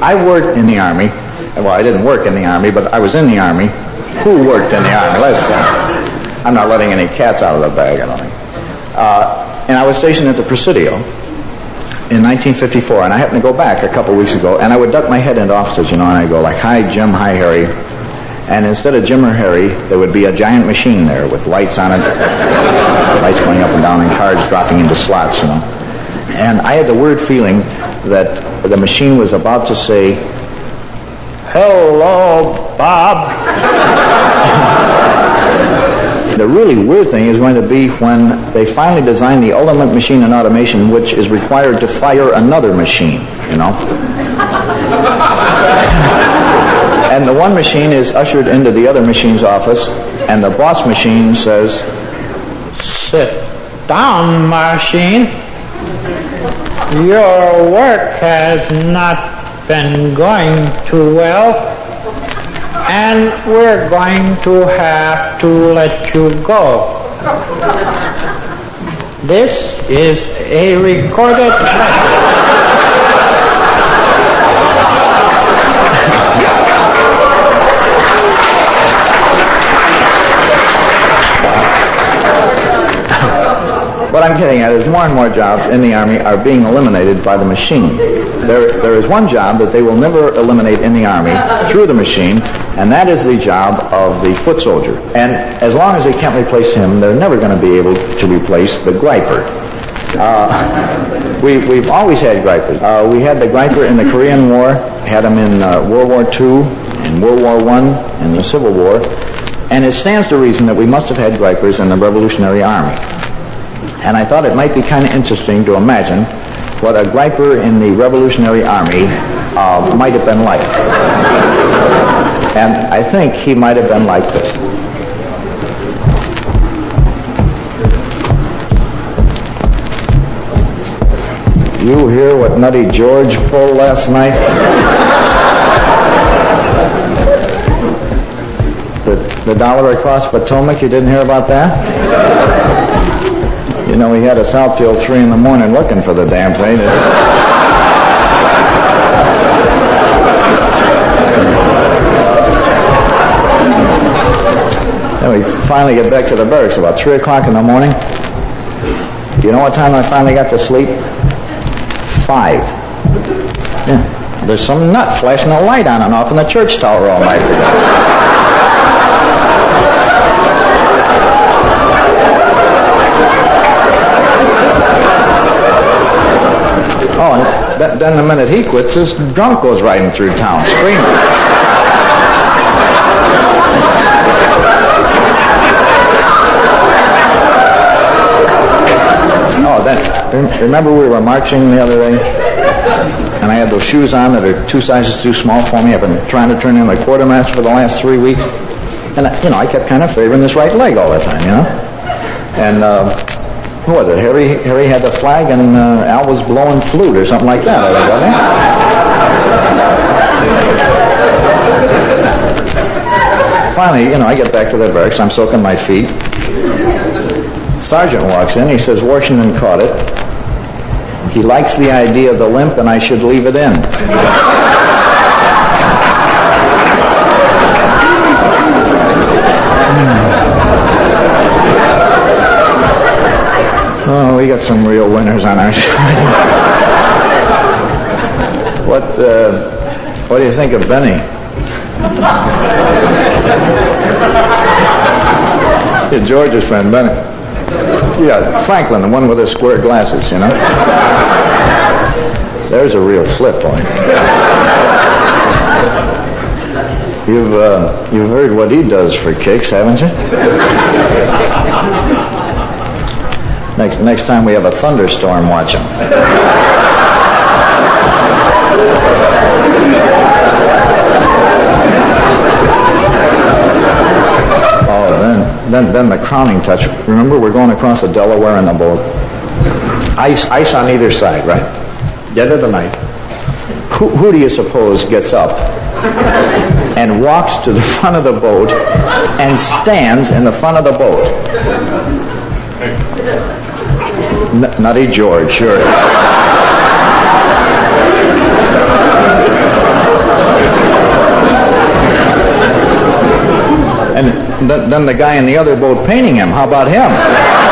I worked in the Army. Well, I didn't work in the Army, but I was in the Army. Who worked in the Army? Let's see. I'm not letting any cats out of the bag, I don't think. And I was stationed at the Presidio in 1954, and I happened to go back a couple weeks ago, and I would duck my head into offices, and I'd go like, "Hi, Jim, hi, Harry." And instead of Jim or Harry, there would be a giant machine there with lights on it, lights going up and down, and cards dropping into slots, And I had the weird feeling that the machine was about to say, "Hello, Bob." The really weird thing is going to be when they finally design the ultimate machine in automation, which is required to fire another machine, And the one machine is ushered into the other machine's office, and the boss machine says, "Sit down, machine. Your work has not been going too well, and we're going to have to let you go. This is a recorded What I'm getting at is more and more jobs in the Army are being eliminated by the machine. There is one job that they will never eliminate in the Army through the machine, and that is the job of the foot soldier. And as long as they can't replace him, they're never going to be able to replace the griper. We've always had gripers. We had the griper in the Korean War, had them in World War II, in World War I, and the Civil War, and it stands to reason that we must have had gripers in the Revolutionary Army. And I thought it might be kind of interesting to imagine what a griper in the Revolutionary Army might have been like. And I think he might have been like this. You hear what Nutty George pulled last night? The dollar across Potomac, you didn't hear about that? He had us out till 3 in the morning looking for the damn thing. Then we finally get back to the barracks about 3 o'clock in the morning. Do you know what time I finally got to sleep? 5. Yeah. There's some nut flashing a light on and off in the church tower all night. Oh, and then the minute he quits, this drunk goes riding through town, screaming. Oh, then, remember we were marching the other day? And I had those shoes on that are 2 sizes too small for me. I've been trying to turn in the quartermaster for the last 3 weeks. And, I kept kind of favoring this right leg all the time, And, who was it? Harry had the flag, and Al was blowing flute or something like that, I think, wasn't he? Finally, I get back to the barracks. I'm soaking my feet. Sergeant walks in. He says, "Washington caught it. He likes the idea of the limp, and I should leave it in." Oh, we got some real winners on our side. What do you think of Benny? Yeah, George's friend, Benny. Yeah, Franklin, the one with the square glasses, There's a real flip, boy. You've heard what he does for kicks, haven't you? Next time we have a thunderstorm, watch him. Oh, then the crowning touch. Remember, we're going across the Delaware in the boat. Ice on either side, right? Dead of the night. Who do you suppose gets up and walks to the front of the boat and stands in the front of the boat? Nutty George, sure. And then the guy in the other boat painting him, how about him?